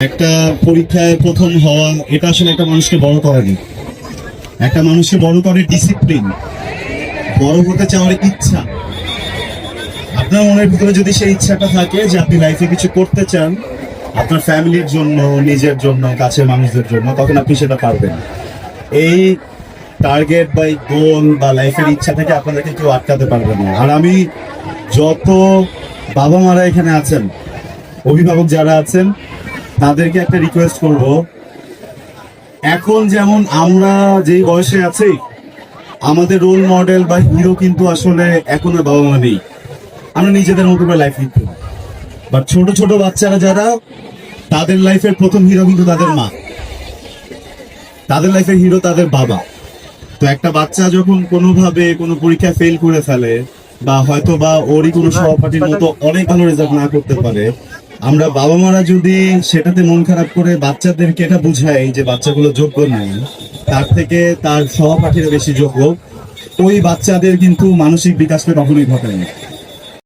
একটা পরীক্ষায় প্রথম হওয়া এটা আসলে একটা মানুষকে বড় করেনি। একটা মানুষকে বড় করে ডিসিপ্লিন, বড় হতে চাওয়ার ইচ্ছা। আপনার মনের ভিতরে যদি সেই ইচ্ছাটা থাকে যে আপনি লাইফে কিছু করতে চান আপনার ফ্যামিলির জন্য, নিজের জন্য, কাছের মানুষদের জন্য, তখন আপনি সেটা পারবেন। এই টার্গেট বা গোল বা লাইফের ইচ্ছা থেকে আপনাদেরকে কেউ আটকাতে পারবে না। আর আমি যত বাবা মারা এখানে আছেন, অভিভাবক যারা আছেন, তাদেরকে একটা রিকোয়েস্ট করব, এখন যেমন আমরা যেই বয়সে আছি আমাদের রোল মডেল বা হিরো কিন্তু আসলে এখন আর বাবা মা নেই। আমরা নিজেদের মতো করে লাইফ লিড করি। বাট ছোট ছোট বাচ্চারা যারা, তাদের লাইফের প্রথম হিরো কিন্তু তাদের মা, তাদের লাইফের হিরো তাদের বাবা। তো একটা বাচ্চা যখন কোনোভাবে কোনো পরীক্ষায় ফেল করে ফেলে বা হয়তো বা ওরই কোনো সহপাঠীর মতো অনেক ভালো রেজাল্ট না করতে পারে, আমরা বাবা মারা যদি সেটাতে মন খারাপ করে বাচ্চাদেরকে এটা বুঝাই যে বাচ্চাগুলো যোগ্য নয়, তার থেকে তার সহপাঠীরা বেশি যোগ্য, ওই বাচ্চাদের কিন্তু মানসিক বিকাশটা কখনোই ঘটে না।